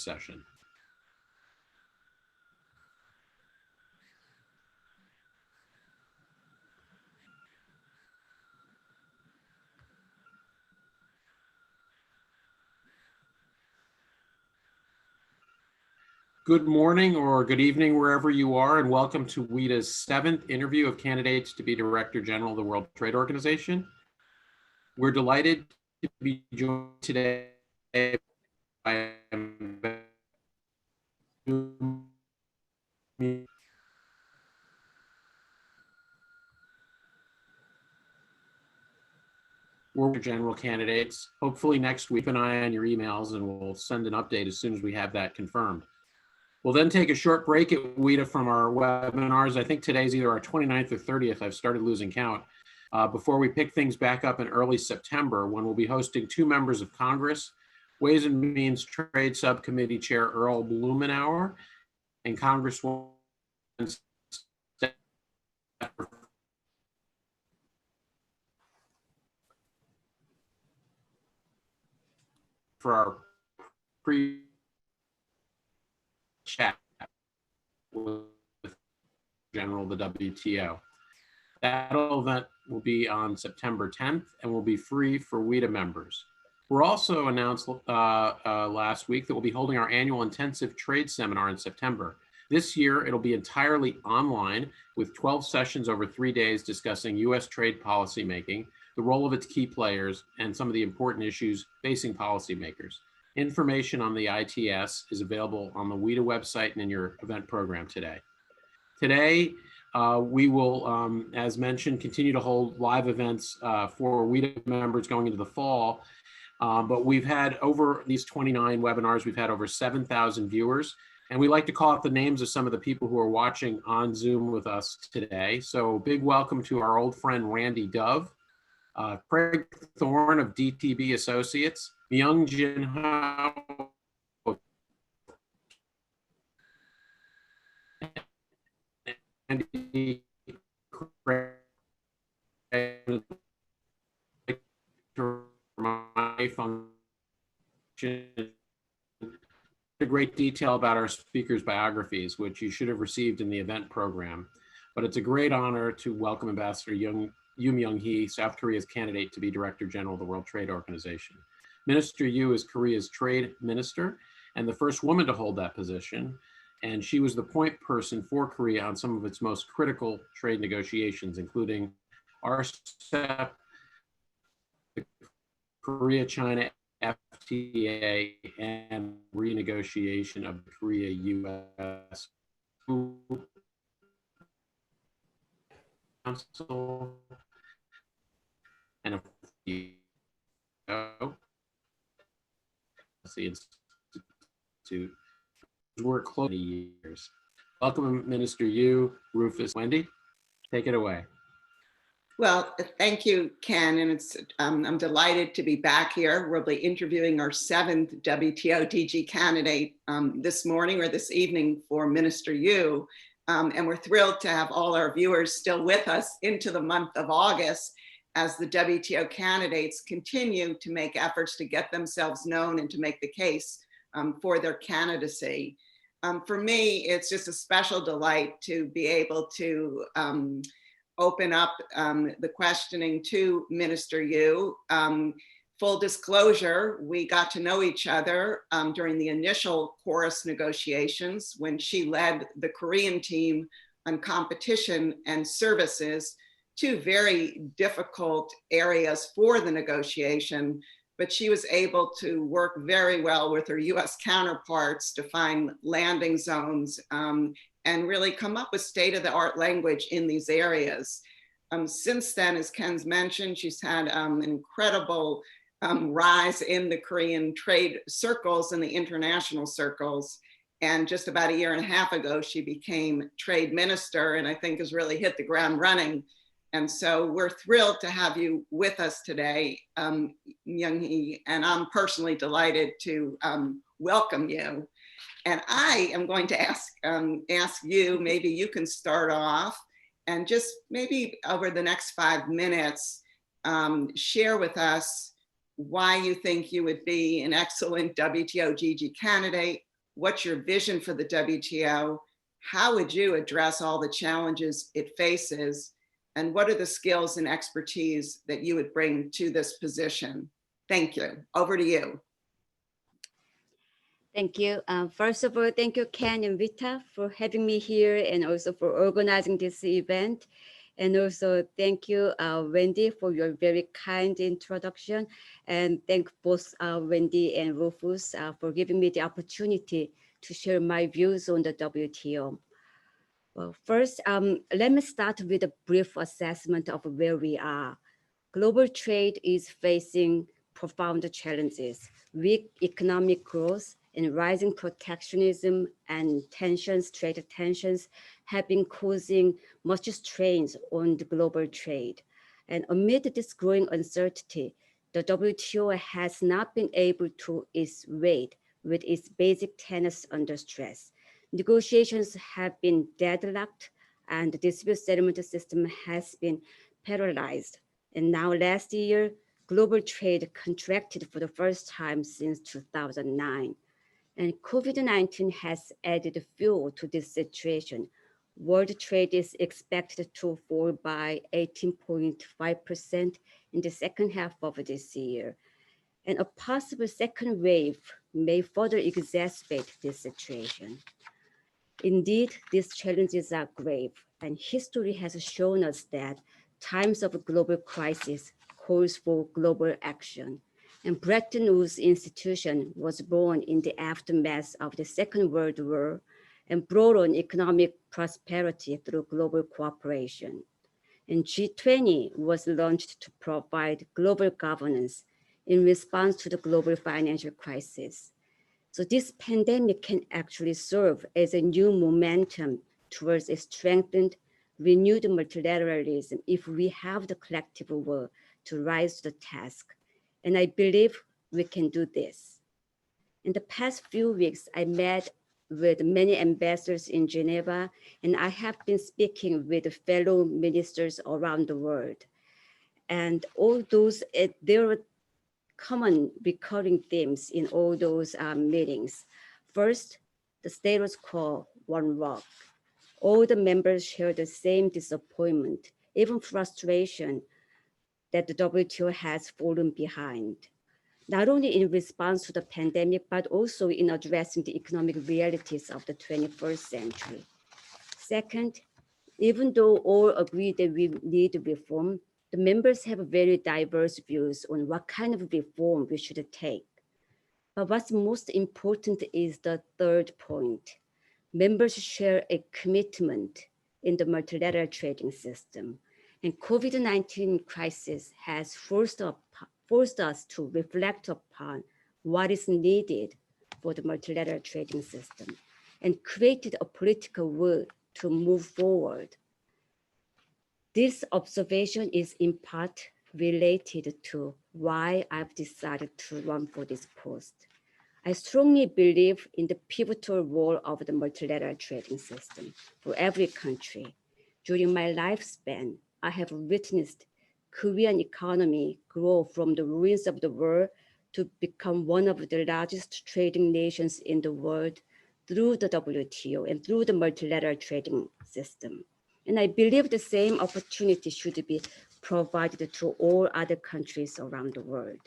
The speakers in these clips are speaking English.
session. Good morning or good evening, wherever you are, and welcome to WITA's 7th interview of candidates to be Director General of the World Trade Organization. We're delighted to be joined today by World General candidates. Hopefully next week, keep an eye on your emails and we'll send an update as soon as we have that confirmed. We'll then take a short break at WITA from our webinars. I think today's either our 29th or 30th. I've started losing count. Before we pick things back up in early September, when we'll be hosting 2 members of Congress, Ways and Means Trade Subcommittee Chair Earl Blumenauer and Congresswoman for our pre-chat with General of the WTO. That event will be on September 10th and will be free for WITA members. We're also announced last week that we'll be holding our annual intensive trade seminar in September. This year, it'll be entirely online with 12 sessions over 3 days discussing U.S. trade policy making, the role of its key players, and some of the important issues facing policymakers. Information on the ITS is available on the WITA website and in your event program today. Today, we will, as mentioned, continue to hold live events for WITA members going into the fall. But we've had over these 29 webinars, we've had over 7,000 viewers. And we like to call out the names of some of the people who are watching on Zoom with us today. So big welcome to our old friend, Randy Dove, Craig Thorne of DTB Associates, Myung-hee, my function, a great detail about our speakers' biographies, which you should have received in the event program. But it's a great honor to welcome Ambassador Myung-hee, South Korea's candidate to be Director General of the World Trade Organization. Minister Yu is Korea's trade minister and the first woman to hold that position. And she was the point person for Korea on some of its most critical trade negotiations, including RCEP, the Korea-China FTA, and renegotiation of the Korea-US Council, and a Institute. Work close to years. Welcome, Minister Yu, Rufus, Wendy. Take it away. Well, thank you, Ken, and I'm delighted to be back here. We'll be interviewing our 7th WTO DG candidate this morning or this evening for Minister Yu, and we're thrilled to have all our viewers still with us into the month of August as the WTO candidates continue to make efforts to get themselves known and to make the case for their candidacy. For me, it's just a special delight to be able to open up the questioning to Minister Yu. Full disclosure, we got to know each other during the initial chorus negotiations when she led the Korean team on competition and services, 2 very difficult areas for the negotiation, but she was able to work very well with her US counterparts to find landing zones and really come up with state-of-the-art language in these areas. Since then, as Ken's mentioned, she's had an incredible rise in the Korean trade circles and the international circles. And just about a year and a half ago, she became trade minister and I think has really hit the ground running. And so we're thrilled to have you with us today, Myung-hee, and I'm personally delighted to welcome you. And I am going to ask you, maybe you can start off and just maybe over the next 5 minutes, share with us why you think you would be an excellent WTO DG candidate, What's your vision for the WTO? How would you address all the challenges it faces? And what are the skills and expertise that you would bring to this position? Thank you. Over to you. Thank you. First of all, thank you, Ken and WITA, for having me here and also for organizing this event. And also thank you, Wendy, for your very kind introduction. And thank both Wendy and Rufus for giving me the opportunity to share my views on the WTO. Well, first, let me start with a brief assessment of where we are. Global trade is facing profound challenges. Weak economic growth and rising protectionism and trade tensions have been causing much strains on the global trade. And amid this growing uncertainty, the WTO has not been able to its weight with its basic tenets under stress. Negotiations have been deadlocked and the dispute settlement system has been paralyzed. And now last year, global trade contracted for the first time since 2009. And COVID-19 has added fuel to this situation. World trade is expected to fall by 18.5% in the second half of this year. And a possible second wave may further exacerbate this situation. Indeed, these challenges are grave, and history has shown us that times of global crisis calls for global action. And Bretton Woods institution was born in the aftermath of the Second World War and brought on economic prosperity through global cooperation. And G20 was launched to provide global governance in response to the global financial crisis. So this pandemic can actually serve as a new momentum towards a strengthened, renewed multilateralism if we have the collective will to rise to the task. And I believe we can do this. In the past few weeks, I met with many ambassadors in Geneva, and I have been speaking with fellow ministers around the world. And all those, there are common recurring themes in all those meetings. First, the status quo won't work. All the members share the same disappointment, even frustration that the WTO has fallen behind, not only in response to the pandemic, but also in addressing the economic realities of the 21st century. Second, even though all agree that we need reform, the members have very diverse views on what kind of reform we should take. But what's most important is the third point. Members share a commitment in the multilateral trading system. And COVID-19 crisis has forced us to reflect upon what is needed for the multilateral trading system and created a political will to move forward. This observation is in part related to why I've decided to run for this post. I strongly believe in the pivotal role of the multilateral trading system for every country. During my lifespan, I have witnessed Korean economy grow from the ruins of the war to become one of the largest trading nations in the world through the WTO and through the multilateral trading system. And I believe the same opportunity should be provided to all other countries around the world.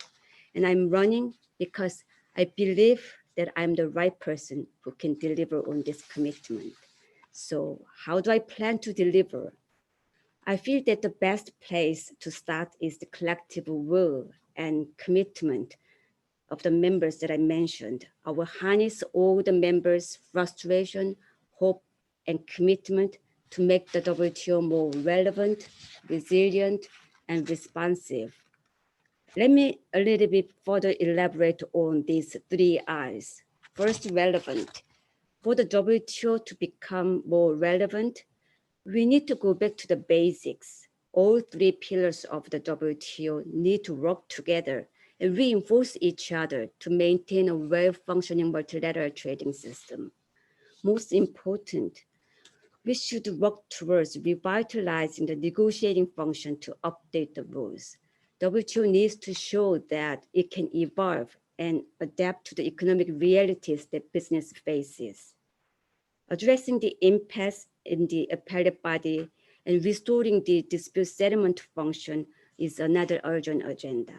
And I'm running because I believe that I'm the right person who can deliver on this commitment. So how do I plan to deliver? I feel that the best place to start is the collective will and commitment of the members that I mentioned. I will harness all the members' frustration, hope, and commitment to make the WTO more relevant, resilient, and responsive. Let me a little bit further elaborate on these 3 R's. First, relevant. For the WTO to become more relevant, we need to go back to the basics. All 3 pillars of the WTO need to work together and reinforce each other to maintain a well-functioning multilateral trading system. Most important, we should work towards revitalizing the negotiating function to update the rules. WTO needs to show that it can evolve and adapt to the economic realities that business faces. Addressing the impasse in the appellate body and restoring the dispute settlement function is another urgent agenda.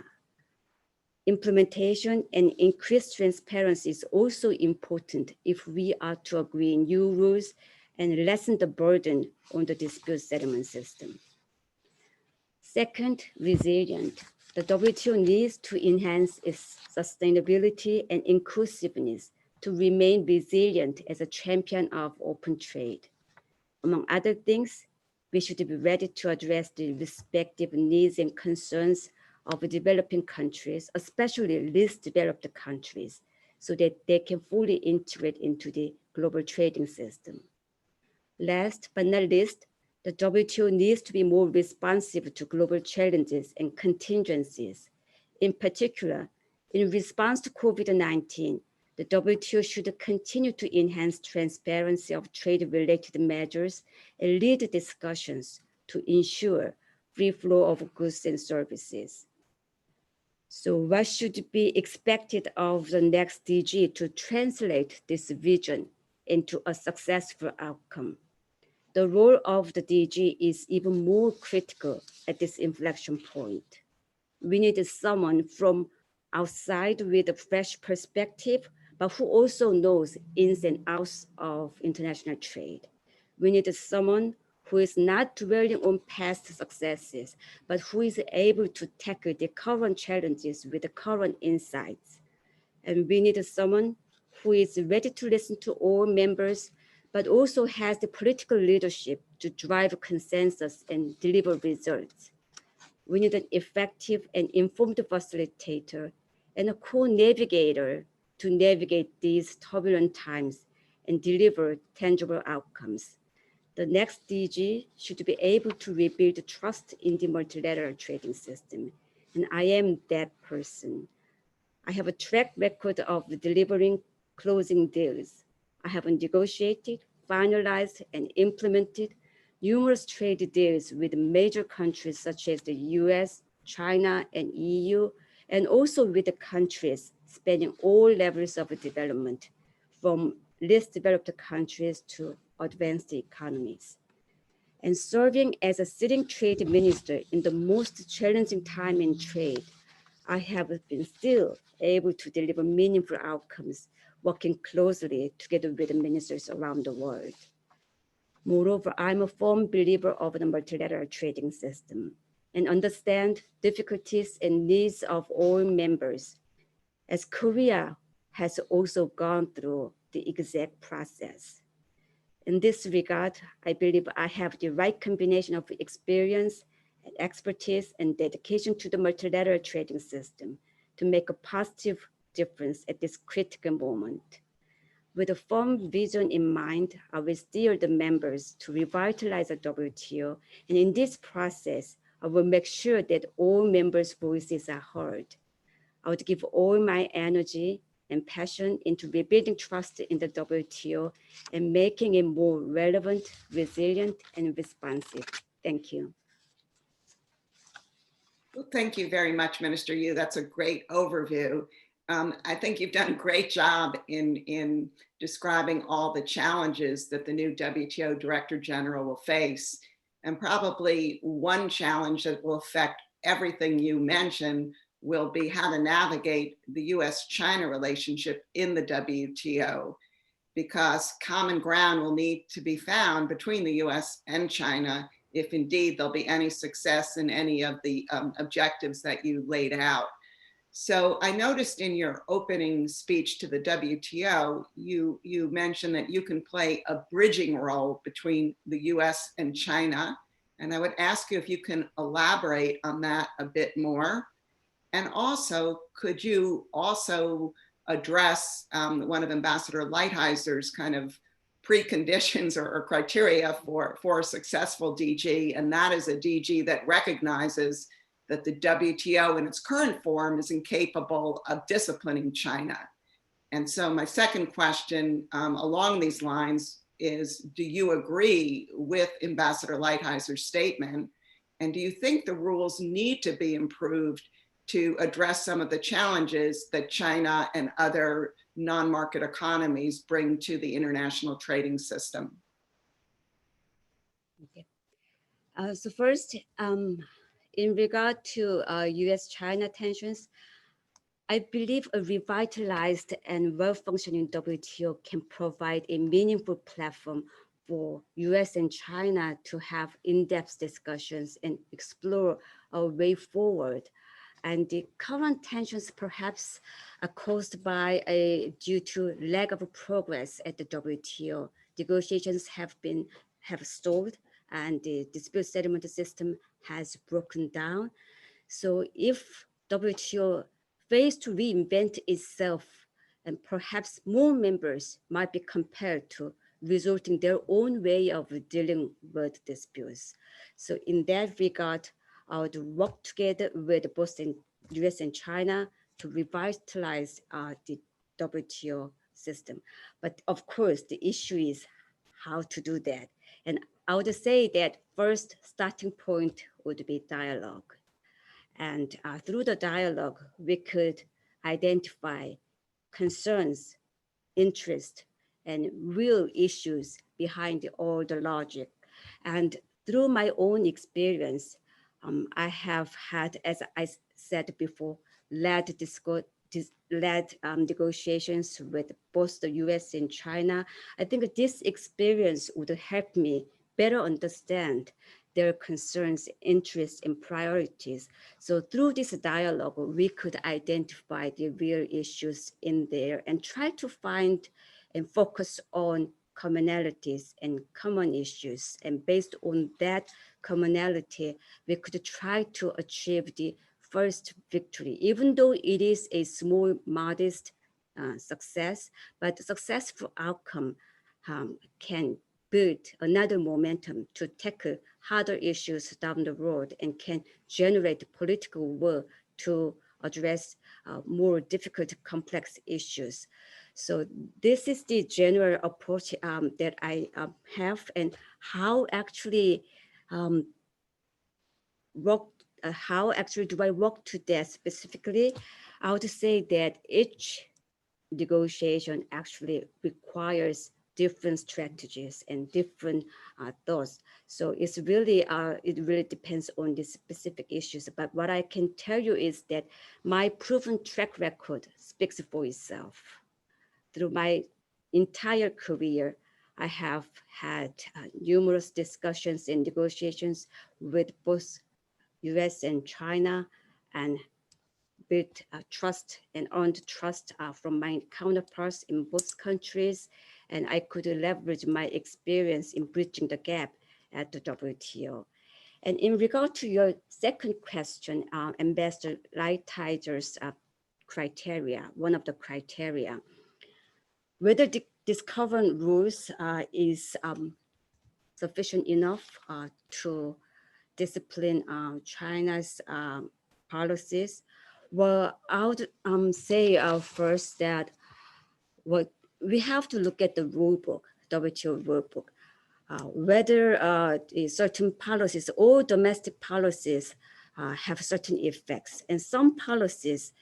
Implementation and increased transparency is also important if we are to agree on new rules and lessen the burden on the dispute settlement system. Second, resilient. The WTO needs to enhance its sustainability and inclusiveness to remain resilient as a champion of open trade. Among other things, we should be ready to address the respective needs and concerns of developing countries, especially least developed countries, so that they can fully integrate into the global trading system. Last but not least, the WTO needs to be more responsive to global challenges and contingencies. In particular, in response to COVID-19, the WTO should continue to enhance transparency of trade-related measures and lead discussions to ensure free flow of goods and services. So what should be expected of the next DG to translate this vision into a successful outcome? The role of the DG is even more critical at this inflection point. We need someone from outside with a fresh perspective, but who also knows ins and outs of international trade. We need someone who is not dwelling on past successes, but who is able to tackle the current challenges with the current insights. And we need someone who is ready to listen to all members, but also has the political leadership to drive consensus and deliver results. We need an effective and informed facilitator and a co-navigator to navigate these turbulent times and deliver tangible outcomes. The next DG should be able to rebuild trust in the multilateral trading system. And I am that person. I have a track record of delivering closing deals. I have negotiated, finalized, and implemented numerous trade deals with major countries such as the US, China, and EU, and also with the countries spanning all levels of development, from least developed countries to advanced economies. And serving as a sitting trade minister in the most challenging time in trade, I have been still able to deliver meaningful outcomes, working closely together with the ministers around the world. Moreover, I'm a firm believer of the multilateral trading system and understand difficulties and needs of all members, as Korea has also gone through the exact process. In this regard, I believe I have the right combination of experience, expertise, and dedication to the multilateral trading system to make a positive difference at this critical moment. With a firm vision in mind, I will steer the members to revitalize the WTO, and in this process, I will make sure that all members' voices are heard. I would give all my energy and passion into rebuilding trust in the WTO and making it more relevant, resilient, and responsive. Thank you. Well, thank you very much, Minister Yu. That's a great overview. I think you've done a great job in describing all the challenges that the new WTO Director General will face. And probably one challenge that will affect everything you mentioned will be how to navigate the US-China relationship in the WTO, because common ground will need to be found between the US and China if indeed there'll be any success in any of the objectives that you laid out. So I noticed in your opening speech to the WTO, you mentioned that you can play a bridging role between the US and China. And I would ask you if you can elaborate on that a bit more. And also, could you also address one of Ambassador Lighthizer kind of preconditions or criteria for a successful DG, and that is a DG that recognizes that the WTO in its current form is incapable of disciplining China. And so my second question along these lines is, do you agree with Ambassador Lighthizer's statement? And do you think the rules need to be improved to address some of the challenges that China and other non-market economies bring to the international trading system. Okay. So first, in regard to US-China tensions, I believe a revitalized and well-functioning WTO can provide a meaningful platform for US and China to have in-depth discussions and explore a way forward. And the current tensions perhaps are caused due to lack of progress at the WTO. Negotiations have stalled and the dispute settlement system has broken down. So if WTO fails to reinvent itself, and perhaps more members might be compelled to resort in their own way of dealing with disputes. So in that regard, I would work together with both the US and China to revitalize the WTO system. But of course, the issue is how to do that. And I would say that first starting point would be dialogue. And through the dialogue, we could identify concerns, interest, and real issues behind all the logic. And through my own experience, I have had, as I said before, led negotiations with both the US and China. I think this experience would help me better understand their concerns, interests, and priorities. So through this dialogue, we could identify the real issues in there and try to find and focus on commonalities and common issues. And based on that commonality, we could try to achieve the first victory, even though it is a small, modest success, but the successful outcome can build another momentum to tackle harder issues down the road and can generate political will to address more difficult, complex issues. So this is the general approach that I have, and how actually how actually do I work to that specifically? I would say that each negotiation actually requires different strategies and different thoughts. So it really depends on the specific issues. But what I can tell you is that my proven track record speaks for itself. Through my entire career, I have had numerous discussions and negotiations with both US and China, and built trust and earned trust from my counterparts in both countries. And I could leverage my experience in bridging the gap at the WTO. And in regard to your second question, Ambassador Lighthizer criteria, one of the criteria, whether this current rules is sufficient enough to discipline China's policies. Well, I would say first that we have to look at the rule book, WTO rule book, whether certain policies or domestic policies have certain effects, and some policies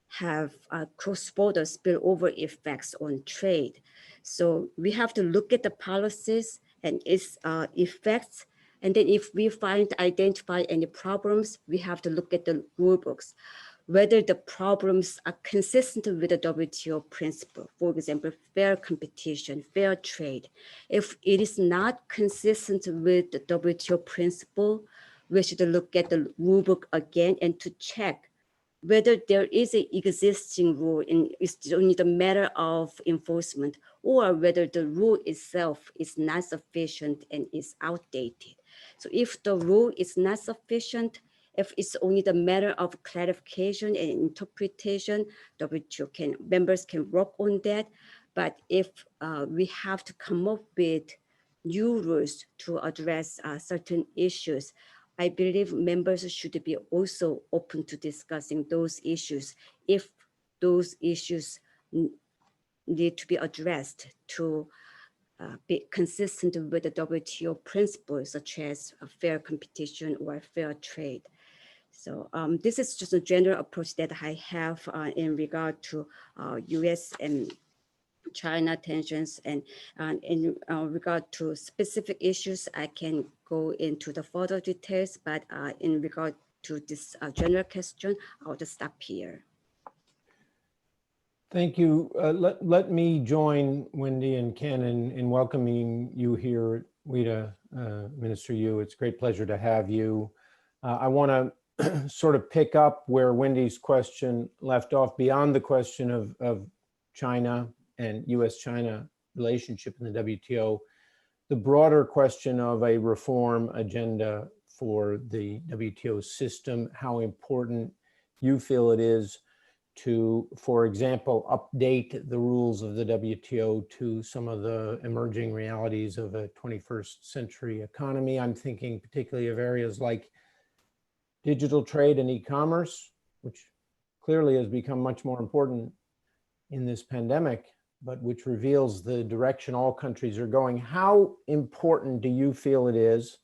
have cross-border spillover effects on trade. So we have to look at the policies and its effects. And then if we identify any problems, we have to look at the rule books, whether the problems are consistent with the WTO principle, for example, fair competition, fair trade. If it is not consistent with the WTO principle, we should look at the rule book again and to check whether there is an existing rule and it's only a matter of enforcement, or whether the rule itself is not sufficient and is outdated. So if the rule is not sufficient, if it's only the matter of clarification and interpretation, WTO members can work on that. But if we have to come up with new rules to address certain issues, I believe members should be also open to discussing those issues if those issues need to be addressed to be consistent with the WTO principles, such as fair competition or fair trade. So this is just a general approach that I have in regard to US and China tensions, and in regard to specific issues, I can go into the further details, but in regard to this general question, I'll just stop here. Thank you. Let me join Wendy and Ken in welcoming you here at WITA, Minister Yu. It's a great pleasure to have you. I want to sort of pick up where Wendy's question left off, beyond the question of China and US-China relationship in the WTO, the broader question of a reform agenda for the WTO system, how important you feel it is to, for example, update the rules of the WTO to some of the emerging realities of a 21st century economy. I'm thinking particularly of areas like digital trade and e-commerce, which clearly has become much more important in this pandemic, but which reveals the direction all countries are going. How important do you feel it is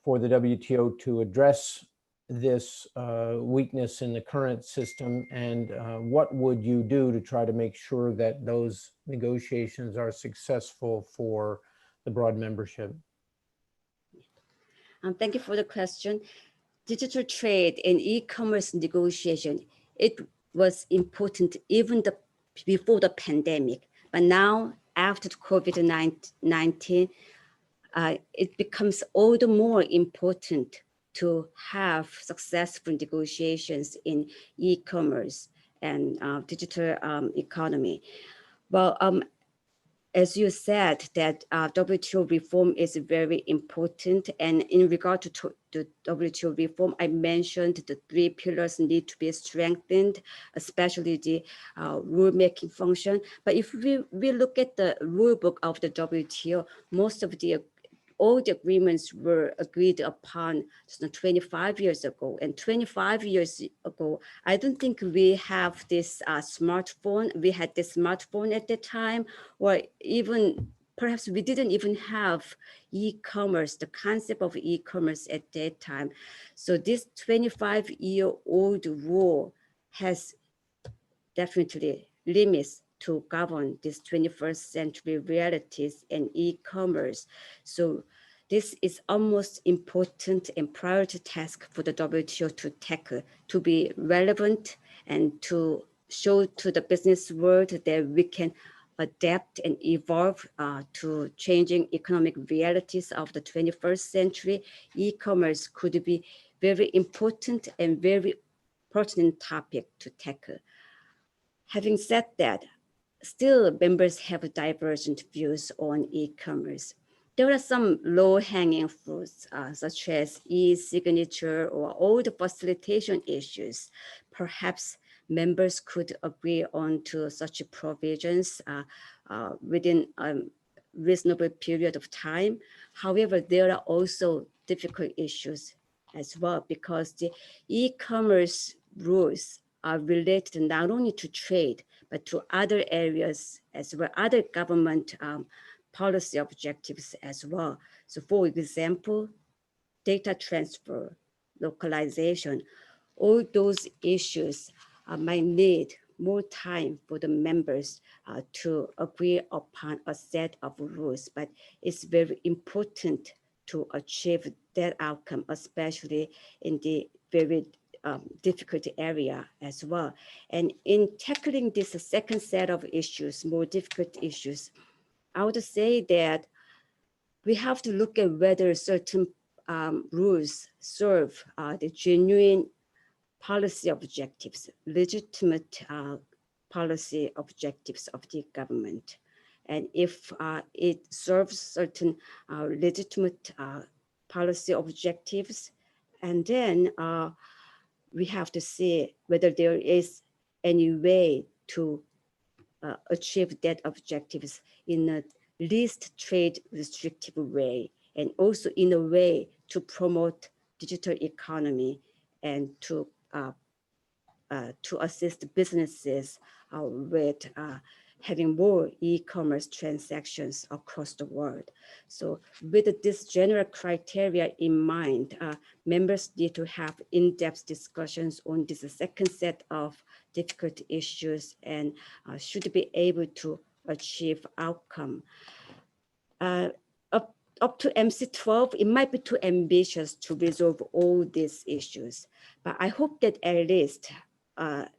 for the WTO to address this weakness in the current system, and what would you do to try to make sure that those negotiations are successful for the broad membership? Thank you for the question. Digital trade and e-commerce negotiation, it was important even before the pandemic, but now after COVID-19, it becomes all the more important to have successful negotiations in e-commerce and digital economy. Well, as you said, that WTO reform is very important. And in regard to the WTO reform, I mentioned the 3 pillars need to be strengthened, especially the rule-making function. But if we look at the rule book of the WTO, most of all the agreements were agreed upon 25 years ago. And 25 years ago, I don't think we have this smartphone. We had this smartphone at the time, or even perhaps we didn't even have e-commerce, the concept of e-commerce at that time. So this 25-year-old rule has definitely limits to govern these 21st century realities and e-commerce. So this is almost important and priority task for the WTO to tackle, to be relevant and to show to the business world that we can adapt and evolve to changing economic realities of the 21st century. E-commerce could be very important and very pertinent topic to tackle. Having said that, still members have divergent views on e-commerce. There are some low-hanging fruits, such as e-signature or all the facilitation issues. Perhaps members could agree on to such provisions within a reasonable period of time. However, there are also difficult issues as well, because the e-commerce rules are related not only to trade, but to other areas as well, other government policy objectives as well. So for example, data transfer, localization, all those issues might need more time for the members to agree upon a set of rules, but it's very important to achieve that outcome, especially in the very difficult area as well. And in tackling this second set of issues, more difficult issues, I would say that we have to look at whether certain rules serve the genuine policy objectives, legitimate policy objectives of the government. And if it serves certain legitimate policy objectives, and then we have to see whether there is any way to achieve that objectives in a least trade restrictive way, and also in a way to promote digital economy and to assist businesses with having more e-commerce transactions across the world. So with this general criteria in mind, members need to have in-depth discussions on this second set of difficult issues and should be able to achieve outcome. Up to MC12, it might be too ambitious to resolve all these issues, but I hope that at least by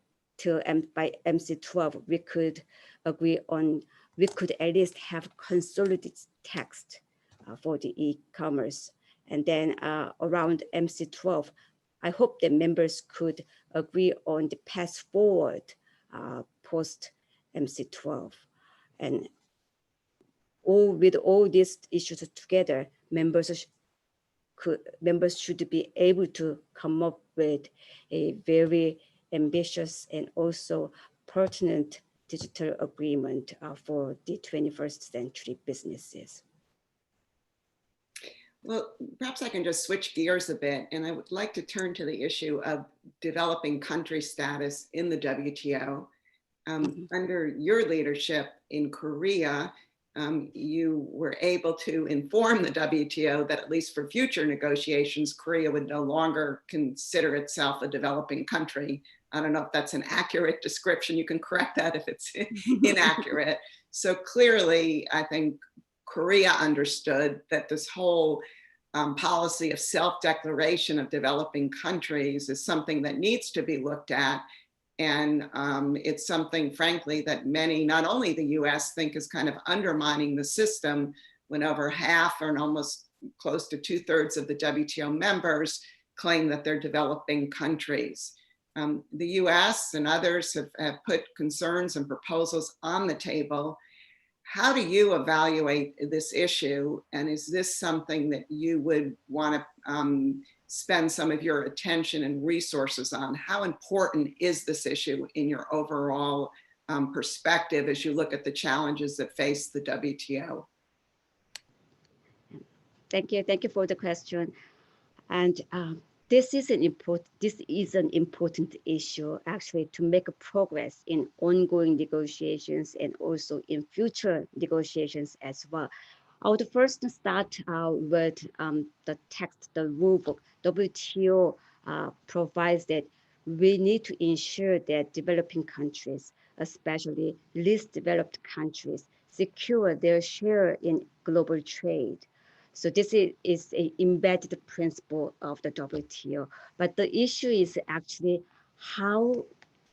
MC12, we could agree on, we could at least have consolidated text for the e-commerce. And then around MC12, I hope that members could agree on the path forward post MC12. And with all these issues together, members should be able to come up with a very ambitious and also pertinent digital agreement for the 21st century businesses. Well, perhaps I can just switch gears a bit, and I would like to turn to the issue of developing country status in the WTO. Under your leadership in Korea, you were able to inform the WTO that at least for future negotiations, Korea would no longer consider itself a developing country. I don't know if that's an accurate description. You can correct that if it's inaccurate. So clearly, I think Korea understood that this whole policy of self-declaration of developing countries is something that needs to be looked at. And it's something, frankly, that many, not only the US, think is kind of undermining the system when over half and almost close to 2/3 of the WTO members claim that they're developing countries. The US and others have put concerns and proposals on the table. How do you evaluate this issue? And is this something that you would want to spend some of your attention and resources on? How important is this issue in your overall perspective as you look at the challenges that face the WTO? Thank you for the question. And this is an important issue actually to make a progress in ongoing negotiations and also in future negotiations as well. I would first start with the text, the rule book. WTO provides that we need to ensure that developing countries, especially least developed countries, secure their share in global trade. So this is an embedded principle of the WTO. But the issue is actually how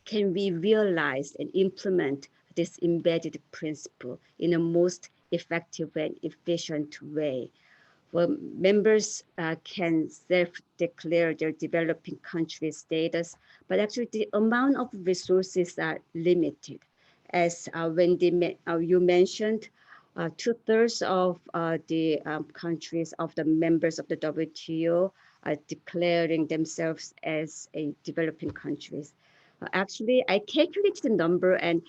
can we realize and implement this embedded principle in a most effective and efficient way. Well, members can self-declare their developing country status, but actually the amount of resources are limited. As Wendy, you mentioned, 2/3 of the countries of the members of the WTO are declaring themselves as a developing countries. Actually, I calculated the number, and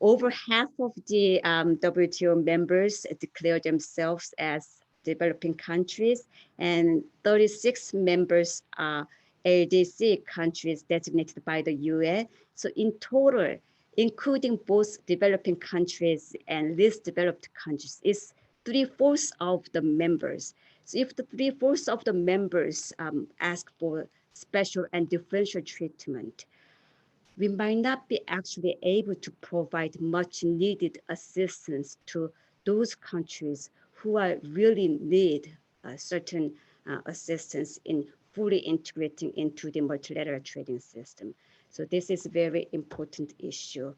over half of the WTO members declare themselves as developing countries, and 36 members are LDC countries designated by the UN. So in total, including both developing countries and least developed countries, is 3/4 of the members. So if the 3/4 of the members ask for special and differential treatment, we might not be actually able to provide much needed assistance to those countries who are really need certain assistance in fully integrating into the multilateral trading system. So this is a very important issue,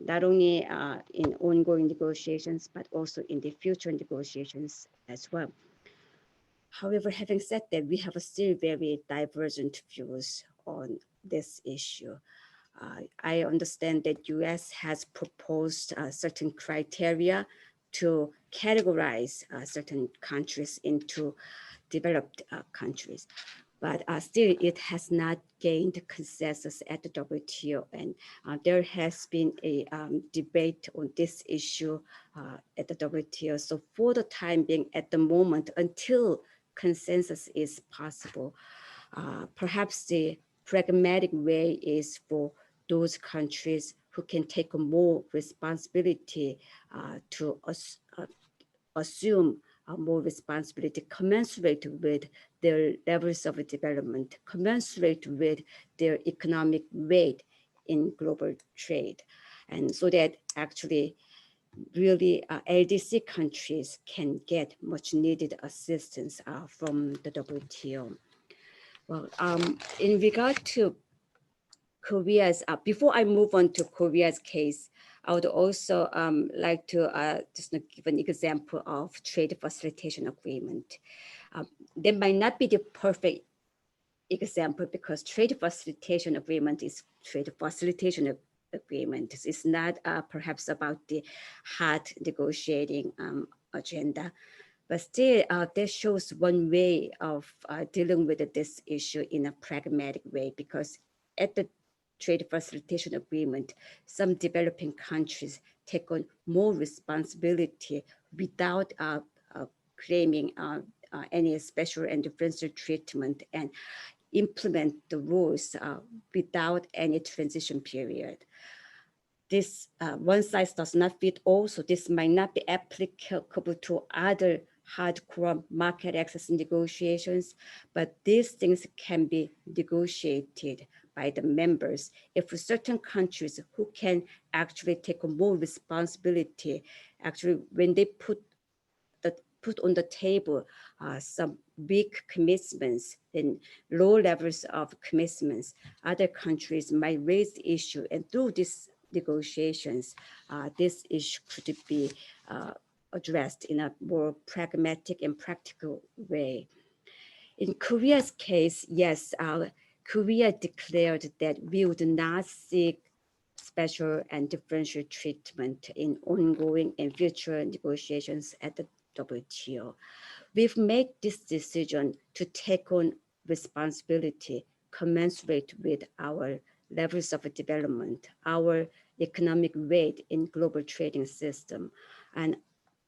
not only in ongoing negotiations, but also in the future negotiations as well. However, having said that, we have still very divergent views on this issue. I understand that US has proposed certain criteria to categorize certain countries into developed countries, but still it has not gained consensus at the WTO, and there has been a debate on this issue at the WTO. So for the time being, at the moment, until consensus is possible, perhaps the pragmatic way is for those countries who can take more responsibility to assume more responsibility commensurate with their levels of development, commensurate with their economic weight in global trade. And so that actually really LDC countries can get much needed assistance from the WTO. Well, in regard to Korea's, before I move on to Korea's case, I would also like to just give an example of trade facilitation agreement. That might not be the perfect example because trade facilitation agreement is trade facilitation agreement. It's not perhaps about the hard negotiating agenda, but still that shows one way of dealing with this issue in a pragmatic way, because at the trade facilitation agreement, some developing countries take on more responsibility without claiming any special and differential treatment, and implement the rules without any transition period. This one size does not fit all, so this might not be applicable to other hardcore market access negotiations, but these things can be negotiated by the members if certain countries who can actually take more responsibility, actually when they put on the table some big commitments and low levels of commitments, other countries might raise the issue, and through these negotiations, this issue could be addressed in a more pragmatic and practical way. In Korea's case, yes, Korea declared that we would not seek special and differential treatment in ongoing and future negotiations at the WTO. We've made this decision to take on responsibility commensurate with our levels of development, our economic weight in global trading system. And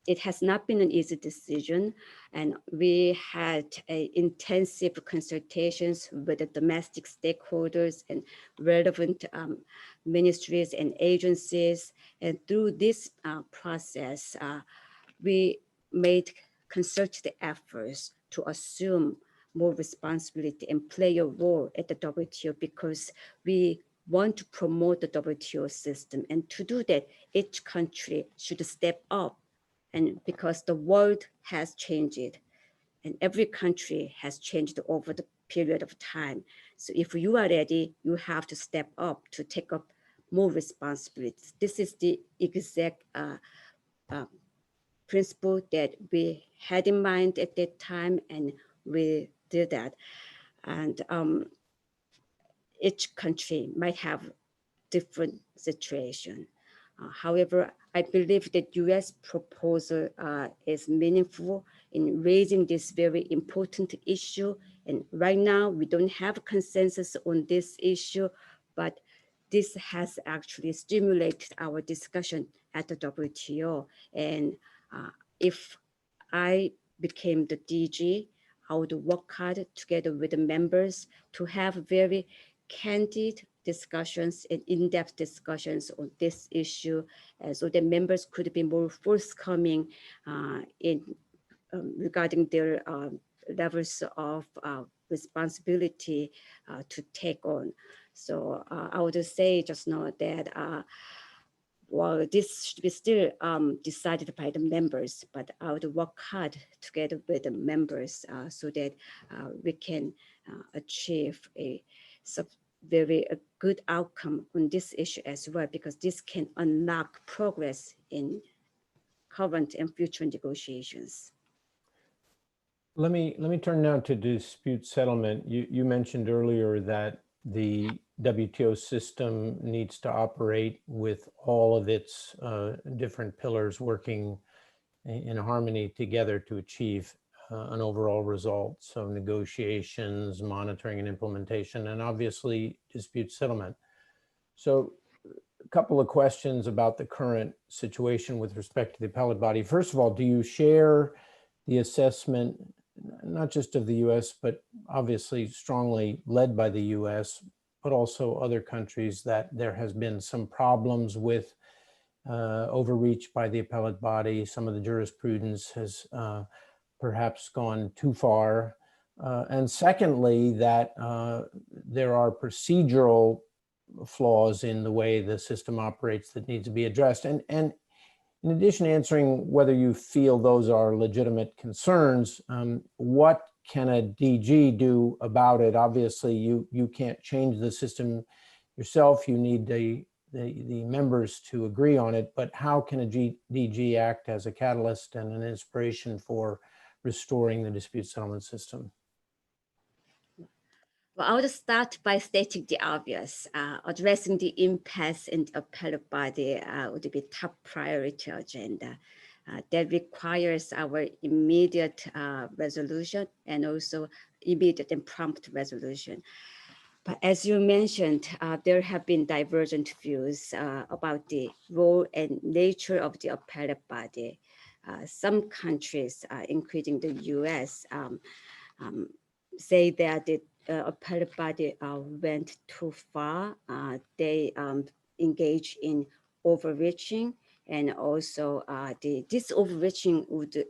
it has not been an easy decision, and we had intensive consultations with the domestic stakeholders and relevant ministries and agencies. And through this process, we made concerted efforts to assume more responsibility and play a role at the WTO, because we want to promote the WTO system. And to do that, each country should step up. And because the world has changed and every country has changed over the period of time. So if you are ready, you have to step up to take up more responsibilities. This is the exact principle that we had in mind at that time, and we did that. And each country might have different situation. However, I believe that U.S. proposal is meaningful in raising this very important issue. And right now, we don't have consensus on this issue, but this has actually stimulated our discussion at the WTO. And if I became the DG, I would work hard together with the members to have very candid discussions and in-depth discussions on this issue, so that members could be more forthcoming regarding their levels of responsibility to take on. So I would say just now that well, this should be still decided by the members, but I would work hard together with the members so that we can achieve a very good outcome on this issue as well, because this can unlock progress in current and future negotiations. Let me turn now to dispute settlement. You mentioned earlier that the WTO system needs to operate with all of its different pillars working in harmony together to achieve an overall result. So negotiations, monitoring and implementation, and obviously dispute settlement. So a couple of questions about the current situation with respect to the appellate body. First of all, do you share the assessment, not just of the US, but obviously strongly led by the US, but also other countries, that there has been some problems with overreach by the appellate body. Some of the jurisprudence has perhaps gone too far. And secondly, that there are procedural flaws in the way the system operates that need to be addressed. And in addition to answering whether you feel those are legitimate concerns, what can a DG do about it? Obviously, you can't change the system yourself. You need the members to agree on it, but how can a DG act as a catalyst and an inspiration for restoring the dispute settlement system? Well, I would start by stating the obvious. Addressing the impasse in the appellate body would be top priority agenda. That requires our immediate resolution and also immediate and prompt resolution. But as you mentioned, there have been divergent views about the role and nature of the appellate body. Some countries, including the US, say that the appellate body went too far. They engage in overreaching, and also this overreaching would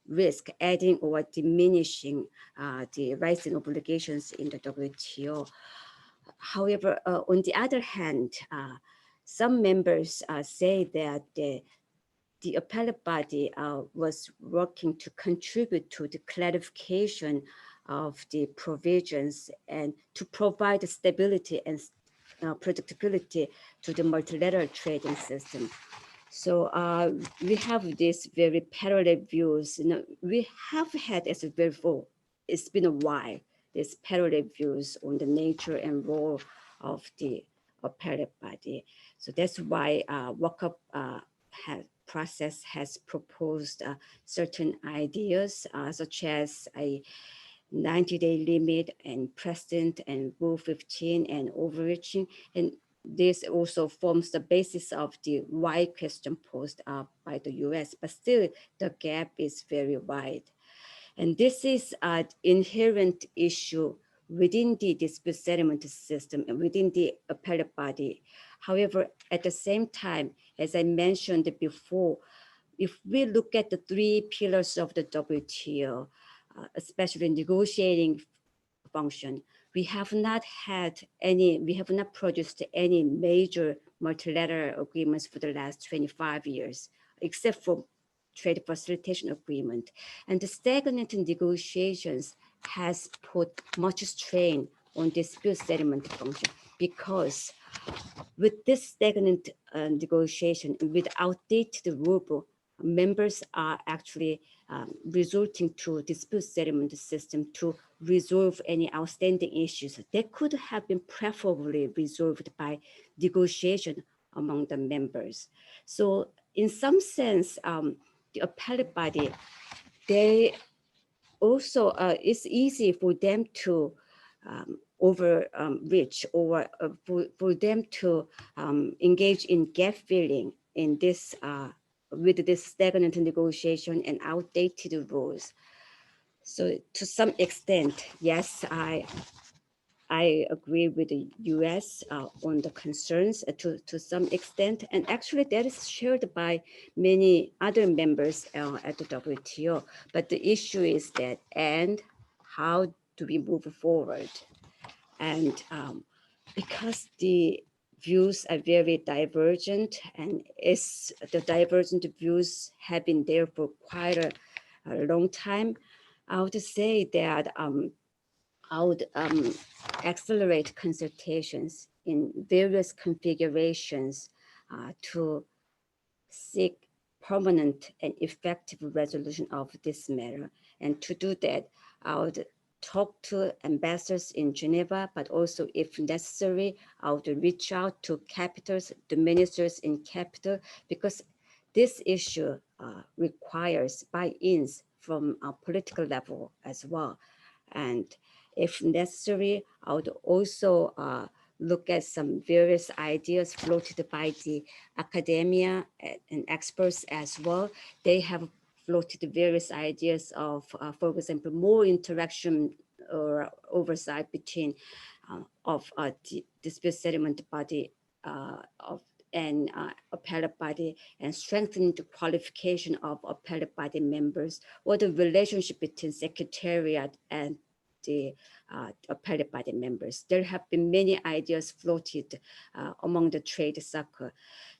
risk adding or diminishing the rights and obligations in the WTO. However, on the other hand, some members say that the appellate body was working to contribute to the clarification of the provisions and to provide stability and predictability to the multilateral trading system. So we have these very parallel views. We have had as a before, it's been a while, these parallel views on the nature and role of the appellate body. So that's why workup process has proposed certain ideas such as a 90-day limit and precedent and Rule 15 and overreaching. And this also forms the basis of the why question posed by the US, but still the gap is very wide. And this is an inherent issue within the dispute settlement system and within the appellate body. However, at the same time, as I mentioned before, if we look at the three pillars of the WTO, especially negotiating function, we have not produced any major multilateral agreements for the last 25 years, except for trade facilitation agreement. And the stagnant negotiations has put much strain on dispute settlement function, because with this stagnant negotiation, with outdated rule, members are actually resorting to dispute settlement system to resolve any outstanding issues that could have been preferably resolved by negotiation among the members. So in some sense, the appellate body, they also, it's easy for them to overreach or for them to engage in gap filling in this with this stagnant negotiation and outdated rules. So to some extent, yes, I agree with the US on the concerns to some extent, and actually that is shared by many other members at the WTO. But the issue is that, and how do we move forward? And because the views are very divergent, and the divergent views have been there for quite a long time, I would say that I would accelerate consultations in various configurations to seek permanent and effective resolution of this matter. And to do that, I would talk to ambassadors in Geneva, but also if necessary, I would reach out to capitals, the ministers in capital, because this issue requires buy-ins from a political level as well. And if necessary, I would also look at some various ideas floated by the academia and experts as well. They have floated various ideas of, for example, more interaction or oversight between of dispute settlement body and appellate body, and strengthening the qualification of appellate body members, or the relationship between secretariat and the appellate body members. There have been many ideas floated among the trade circle.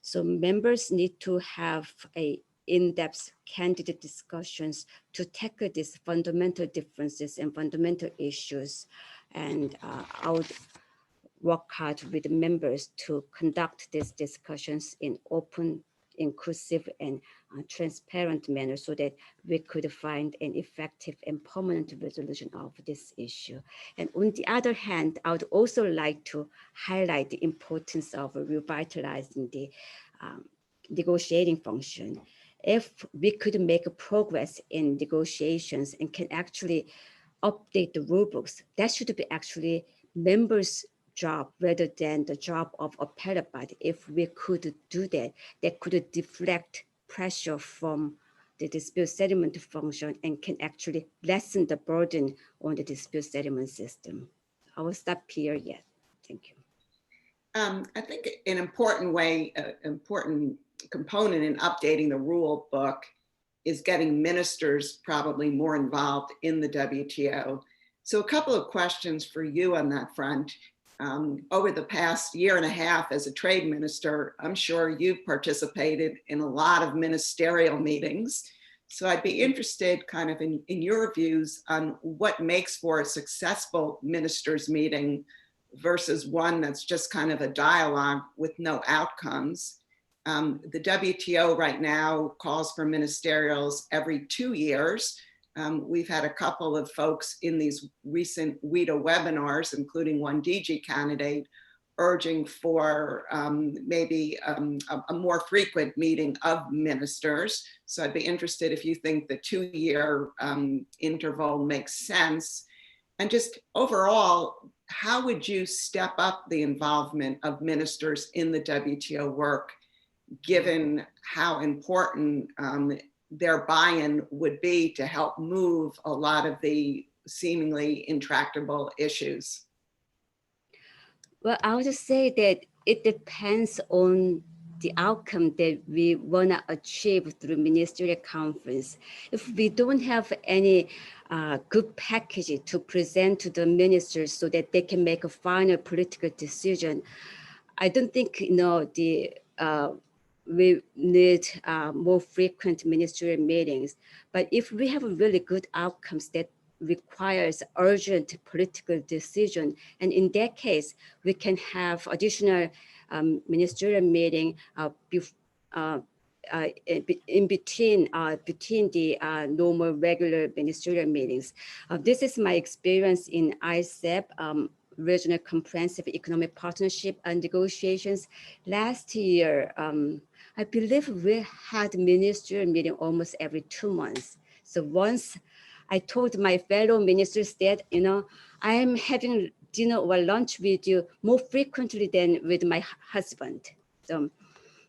So members need to have a in-depth candid discussions to tackle these fundamental differences and fundamental issues. And I would work hard with the members to conduct these discussions in open, inclusive, and transparent manner so that we could find an effective and permanent resolution of this issue. And on the other hand, I would also like to highlight the importance of revitalizing the negotiating function. If we could make progress in negotiations and can actually update the rule books, that should be actually members' job rather than the job of appellate body. If we could do that, that could deflect pressure from the dispute settlement function and can actually lessen the burden on the dispute settlement system. I will stop here yet. Thank you. I think an important way, important component in updating the rule book is getting ministers probably more involved in the WTO. So a couple of questions for you on that front. Over the past year and a half as a trade minister, I'm sure you've participated in a lot of ministerial meetings. So I'd be interested kind of in your views on what makes for a successful ministers meeting versus one that's just kind of a dialogue with no outcomes. The WTO right now calls for ministerials every 2 years. We've had a couple of folks in these recent WITA webinars, including one DG candidate, urging for maybe a more frequent meeting of ministers. So I'd be interested if you think the 2-year interval makes sense. And just overall, how would you step up the involvement of ministers in the WTO work, given how important their buy-in would be to help move a lot of the seemingly intractable issues? Well, I would just say that it depends on the outcome that we want to achieve through ministerial conference. If we don't have any good package to present to the ministers so that they can make a final political decision, I don't think we need more frequent ministerial meetings. But if we have really good outcomes that requires urgent political decision, and in that case, we can have additional ministerial meeting in between the normal regular ministerial meetings. This is my experience in ICEP, Regional Comprehensive Economic Partnership and negotiations. Last year, I believe we had ministerial meeting almost every 2 months. So once I told my fellow ministers that, I am having dinner or lunch with you more frequently than with my husband. So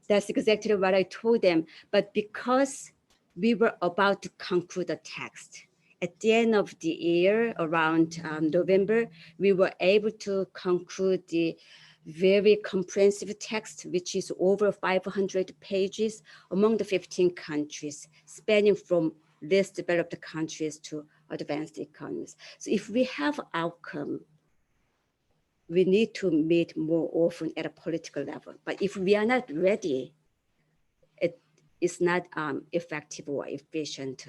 that's exactly what I told them. But because we were about to conclude the text, at the end of the year, around November, we were able to conclude the very comprehensive text, which is over 500 pages among the 15 countries, spanning from less developed countries to advanced economies. So if we have outcome, we need to meet more often at a political level. But if we are not ready, it is not effective or efficient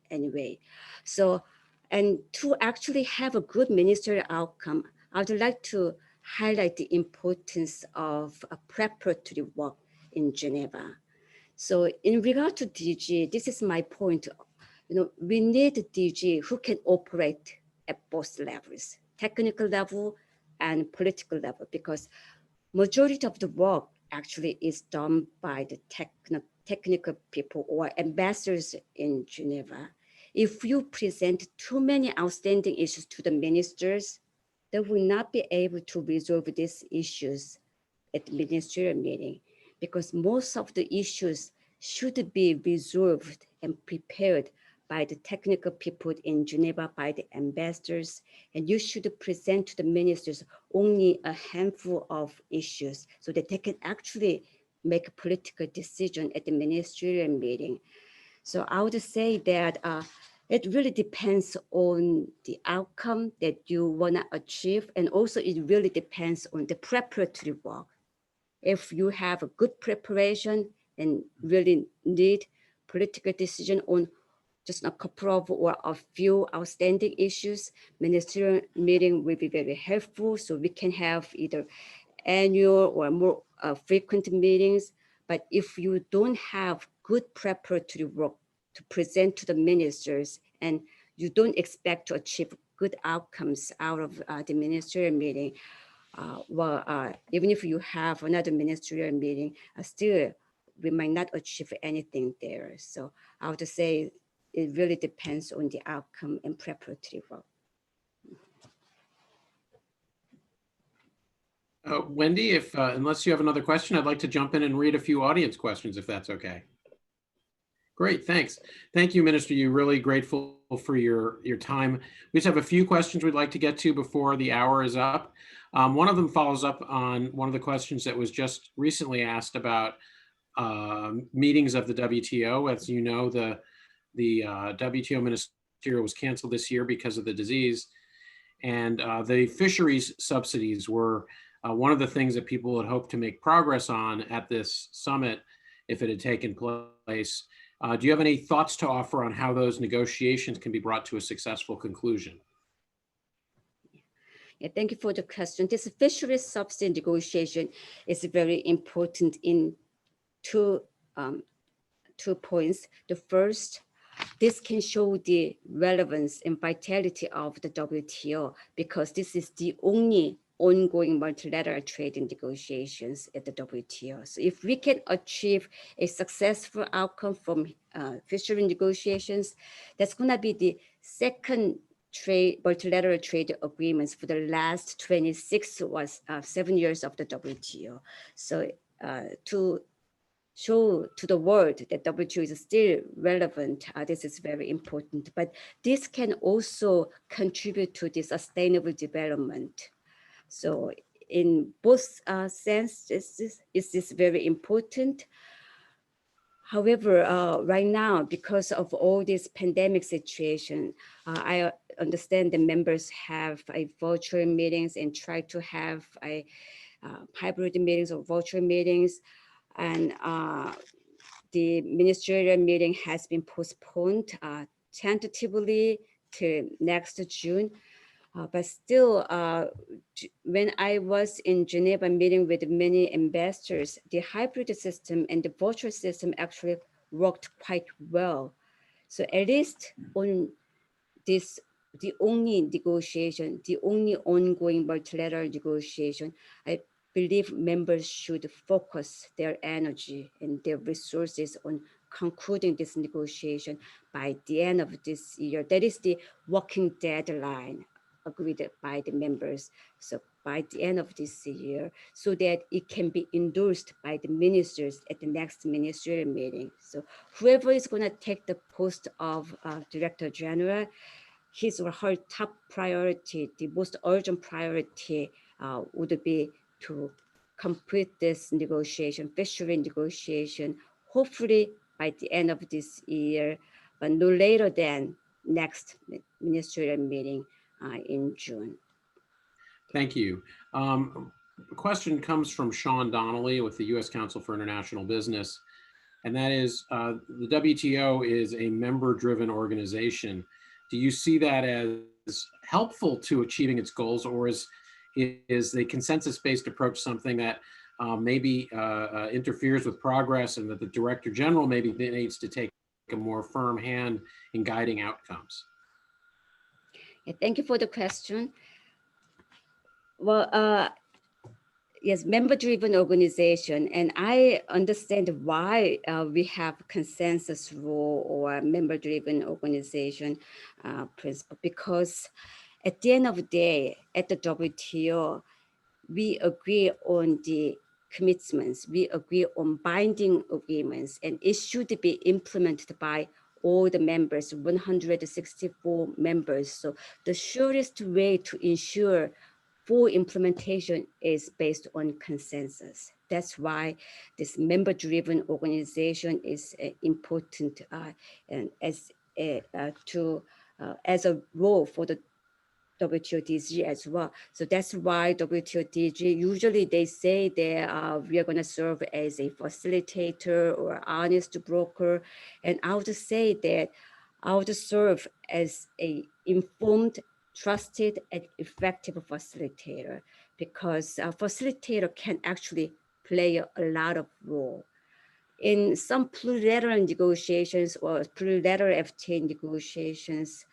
anyway. So, and to actually have a good ministerial outcome, I would like to highlight the importance of a preparatory work in Geneva. So in regard to DG, this is my point. We need a DG who can operate at both levels, technical level and political level, because majority of the work actually is done by the technical people or ambassadors in Geneva. If you present too many outstanding issues to the ministers, they will not be able to resolve these issues at the ministerial meeting, because most of the issues should be resolved and prepared by the technical people in Geneva, by the ambassadors, and you should present to the ministers only a handful of issues so that they can actually make a political decision at the ministerial meeting. So I would say that it really depends on the outcome that you want to achieve, and also it really depends on the preparatory work. If you have a good preparation and really need political decision on just a couple of or a few outstanding issues, ministerial meeting will be very helpful. So we can have either annual or more frequent meetings. But if you don't have good preparatory work to present to the ministers and you don't expect to achieve good outcomes out of the ministerial meeting, even if you have another ministerial meeting, still we might not achieve anything there. So I would say it really depends on the outcome and preparatory work. Wendy, if unless you have another question, I'd like to jump in and read a few audience questions, if that's okay. Great, thanks. Thank you, Minister Yu. Really grateful for your time. We just have a few questions we'd like to get to before the hour is up. One of them follows up on one of the questions that was just recently asked about meetings of the WTO. As you know, the WTO ministerial was canceled this year because of the disease. And the fisheries subsidies were one of the things that people had hoped to make progress on at this summit if it had taken place. Do you have any thoughts to offer on how those negotiations can be brought to a successful conclusion? Yeah, thank you for the question. This fisheries subsidy negotiation is very important in two points. The first, this can show the relevance and vitality of the WTO because this is the only ongoing multilateral trade negotiations at the WTO. So if we can achieve a successful outcome from fishery negotiations, that's going to be the second multilateral trade agreements for the last 26 or 7 years of the WTO. So to show to the world that WTO is still relevant, this is very important. But this can also contribute to the sustainable development. So in both senses, this is very important. However, right now, because of all this pandemic situation, I understand the members have virtual meetings and try to have hybrid meetings or virtual meetings. And the ministerial meeting has been postponed tentatively to next June. But still, when I was in Geneva meeting with many ambassadors, the hybrid system and the virtual system actually worked quite well. So at least on this, the only negotiation, the only ongoing multilateral negotiation, I believe members should focus their energy and their resources on concluding this negotiation by the end of this year. That is the working deadline agreed by the members. So by the end of this year, so that it can be endorsed by the ministers at the next ministerial meeting. So whoever is going to take the post of Director General, his or her top priority, the most urgent priority would be to complete this negotiation, fishery negotiation, hopefully by the end of this year, but no later than next ministerial meeting in June. Thank you. The question comes from Sean Donnelly with the U.S. Council for International Business, and that is, the WTO is a member-driven organization. Do you see that as helpful to achieving its goals, or is the consensus-based approach something that maybe interferes with progress, and that the Director General maybe needs to take a more firm hand in guiding outcomes? Thank you for the question. Well, yes, member-driven organization, and I understand why we have consensus rule or member-driven organization principle, because at the end of the day, at the WTO, we agree on the commitments, we agree on binding agreements, and it should be implemented by all the members, 164 members. So the surest way to ensure full implementation is based on consensus. That's why this member-driven organization is important and as a role for the WTO DG as well. So that's why WTO DG, usually they say that we are going to serve as a facilitator or honest broker. And I would say that I would serve as a informed, trusted, and effective facilitator, because a facilitator can actually play a lot of role. In some plurilateral negotiations or plurilateral FTA negotiations,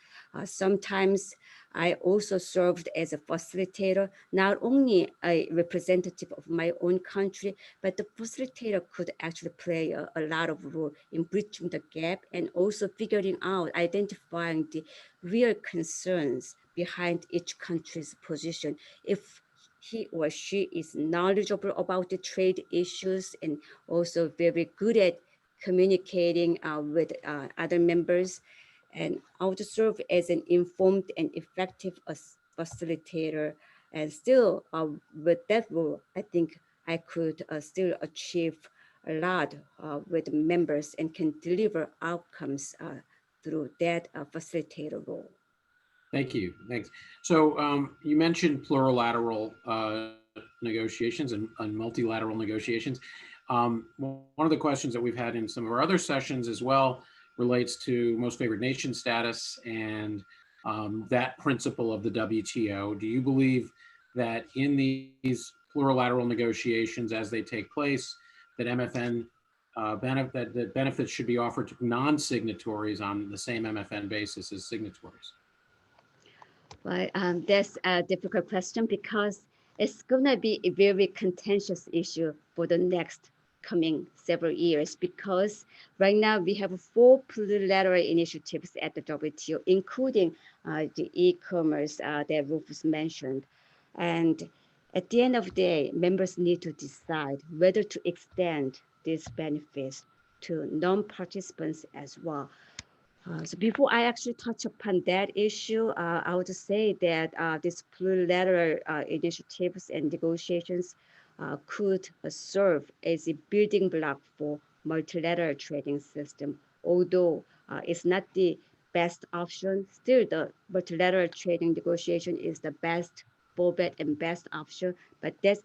sometimes I also served as a facilitator, not only a representative of my own country, but the facilitator could actually play a lot of role in bridging the gap and also figuring out, identifying the real concerns behind each country's position. If he or she is knowledgeable about the trade issues and also very good at communicating with other members. And I would serve as an informed and effective facilitator. And still with that role, I think I could still achieve a lot with members and can deliver outcomes through that facilitator role. Thank you. Thanks. So you mentioned plurilateral negotiations and multilateral negotiations. One of the questions that we've had in some of our other sessions as well relates to most favored nation status and that principle of the WTO. Do you believe that in these plurilateral negotiations as they take place, that MFN that benefits should be offered to non-signatories on the same MFN basis as signatories? Well, that's a difficult question because it's going to be a very contentious issue for the next coming several years, because right now we have 4 plurilateral initiatives at the WTO, including the e-commerce that Rufus mentioned. And at the end of the day, members need to decide whether to extend these benefits to non-participants as well. So before I actually touch upon that issue, I would say that these plurilateral initiatives and negotiations could serve as a building block for multilateral trading system. Although it's not the best option, still the multilateral trading negotiation is the best fallback and best option. But this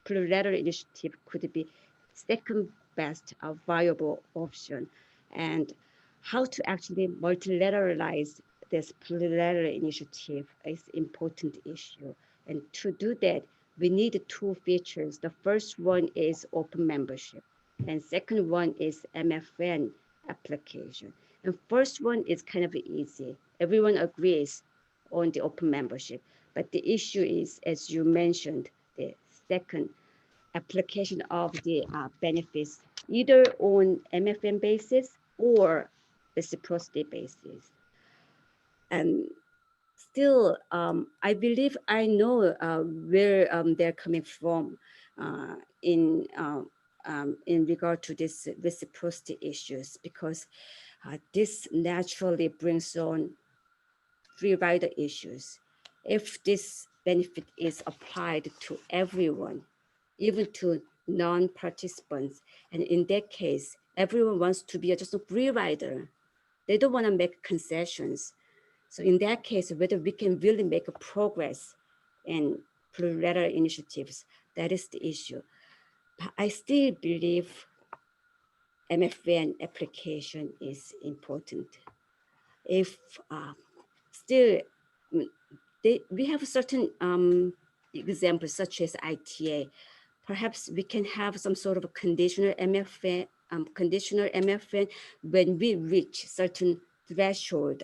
plurilateral initiative could be second best viable option. And how to actually multilateralize this plurilateral initiative is an important issue. And to do that, we need 2 features. The first one is open membership, and second one is MFN application. And first one is kind of easy. Everyone agrees on the open membership. But the issue is, as you mentioned, the second application of the benefits, either on MFN basis or reciprocity basis. And still, I believe I know where they're coming from in regard to this reciprocity issues, because this naturally brings on free rider issues. If this benefit is applied to everyone, even to non-participants, and in that case, everyone wants to be just a free rider. They don't want to make concessions. So in that case, whether we can really make a progress in plurilateral initiatives, that is the issue. But I still believe MFN application is important. If still, we have certain examples such as ITA. Perhaps we can have some sort of a conditional MFN, when we reach certain threshold,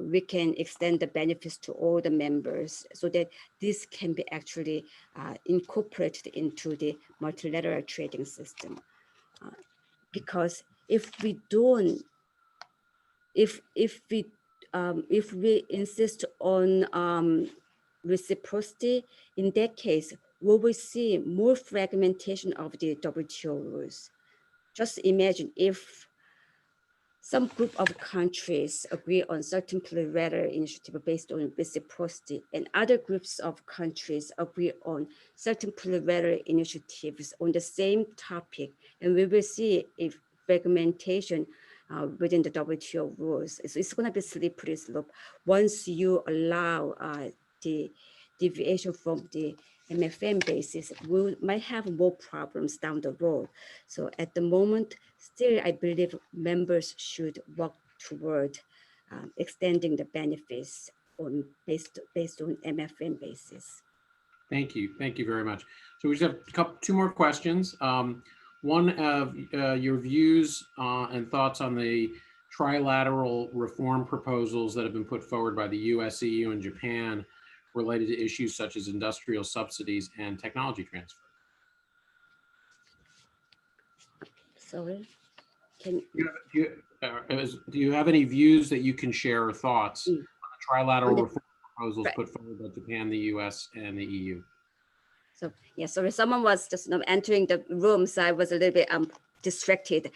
we can extend the benefits to all the members so that this can be actually incorporated into the multilateral trading system. Because if we don't, if we insist on reciprocity, in that case, we will see more fragmentation of the WTO rules. Just imagine if some group of countries agree on certain plurilateral initiative based on reciprocity, and other groups of countries agree on certain plurilateral initiatives on the same topic. And we will see if fragmentation within the WTO rules. So it's going to be slippery slope once you allow the deviation from the MFN basis. We might have more problems down the road. So at the moment, still, I believe members should work toward extending the benefits based on MFN basis. Thank you. Thank you very much. So we just have two more questions. One of your views and thoughts on the trilateral reform proposals that have been put forward by the US, EU, and Japan related to issues such as industrial subsidies and technology transfer. Sorry, can Do you have any views that you can share or thoughts on the trilateral reform proposals right. put forward by Japan, the US, and the EU? So yeah, sorry, someone was just entering the room, so I was a little bit distracted.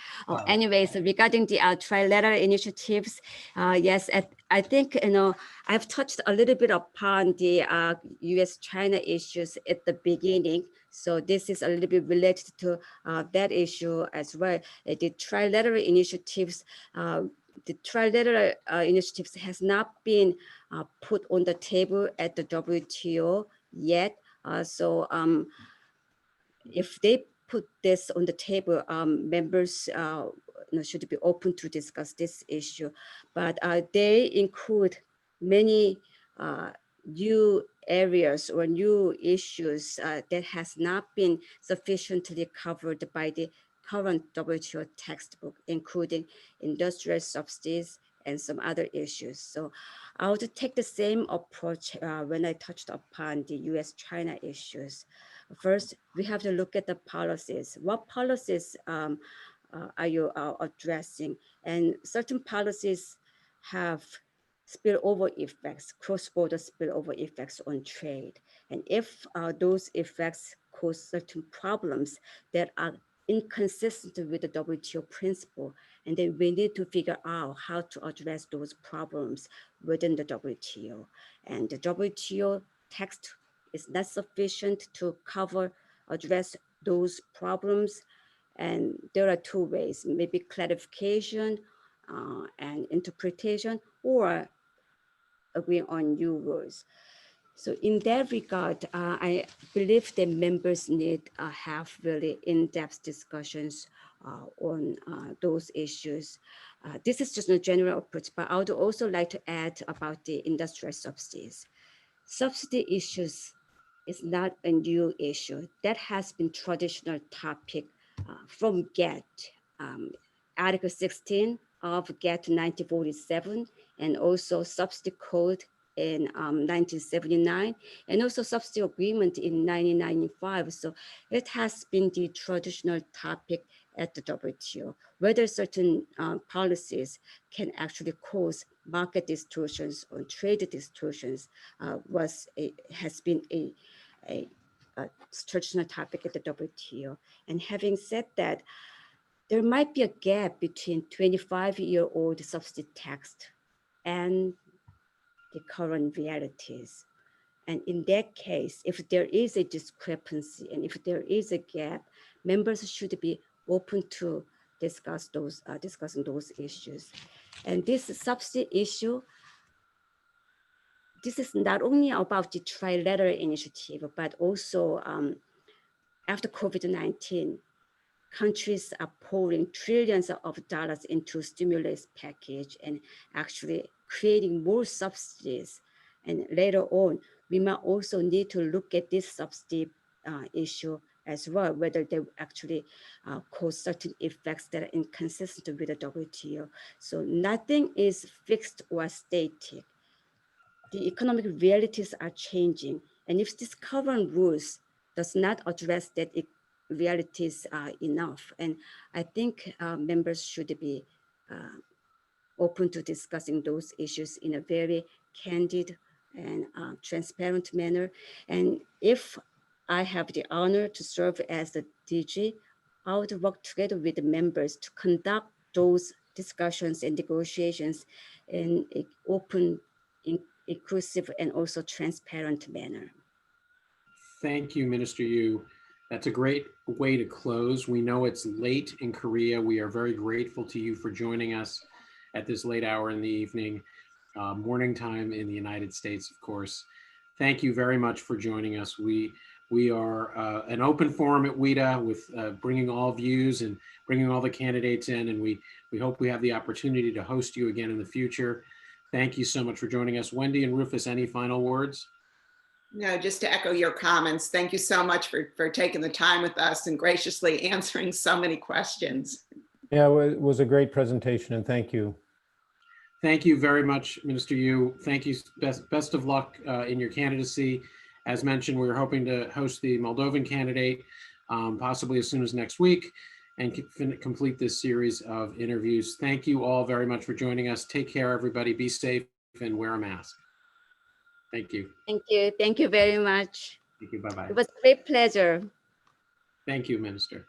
Anyway, so regarding the trilateral initiatives, yes, I think I've touched a little bit upon the US-China issues at the beginning. So this is a little bit related to that issue as well. The trilateral initiatives. The trilateral initiatives has not been put on the table at the WTO yet. So if they put this on the table, members should be open to discuss this issue. But they include many new areas or new issues that has not been sufficiently covered by the current WTO textbook, including industrial subsidies and some other issues. So I would take the same approach when I touched upon the US-China issues. First, we have to look at the policies. What policies are you addressing? And certain policies have spillover effects, cross-border spillover effects on trade. And if those effects cause certain problems that are inconsistent with the WTO principle, and then we need to figure out how to address those problems within the WTO. And the WTO text is not sufficient to address those problems. And there are two ways, maybe clarification and interpretation, or agreeing on new rules. So in that regard, I believe that members need have really in-depth discussions on those issues. This is just a general approach, but I would also like to add about the industrial subsidies. Subsidy issues is not a new issue. That has been traditional topic from GATT, Article 16 of GATT 1947, and also subsidy code in 1979, and also subsidy agreement in 1995. So it has been the traditional topic at the WTO, whether certain policies can actually cause market distortions or trade distortions has been a traditional topic at the WTO. And having said that, there might be a gap between 25-year-old subsidy text and the current realities. And in that case, if there is a discrepancy and if there is a gap, members should be open to discussing those issues. And this subsidy issue, this is not only about the trilateral initiative, but also after COVID-19, countries are pouring trillions of dollars into stimulus package and actually creating more subsidies. And later on, we might also need to look at this subsidy issue as well, whether they actually cause certain effects that are inconsistent with the WTO. So nothing is fixed or static. The economic realities are changing. And if this current rules does not address that realities enough, and I think members should be open to discussing those issues in a very candid and transparent manner. And if I have the honor to serve as the DG, I would work together with the members to conduct those discussions and negotiations in an open, inclusive, and also transparent manner. Thank you, Minister Yu. That's a great way to close. We know it's late in Korea. We are very grateful to you for joining us at this late hour in the evening, morning time in the United States, of course. Thank you very much for joining us. We are an open forum at WITA with bringing all views and bringing all the candidates in, and we hope we have the opportunity to host you again in the future. Thank you so much for joining us. Wendy and Rufus, any final words? No, just to echo your comments, thank you so much for taking the time with us and graciously answering so many questions. Yeah, it was a great presentation, and thank you. Thank you very much, Minister Yu. Thank you. Best of luck in your candidacy. As mentioned, we're hoping to host the Moldovan candidate possibly as soon as next week and complete this series of interviews. Thank you all very much for joining us. Take care, everybody. Be safe and wear a mask. Thank you. Thank you. Thank you very much. Thank you. Bye-bye. It was a great pleasure. Thank you, Minister.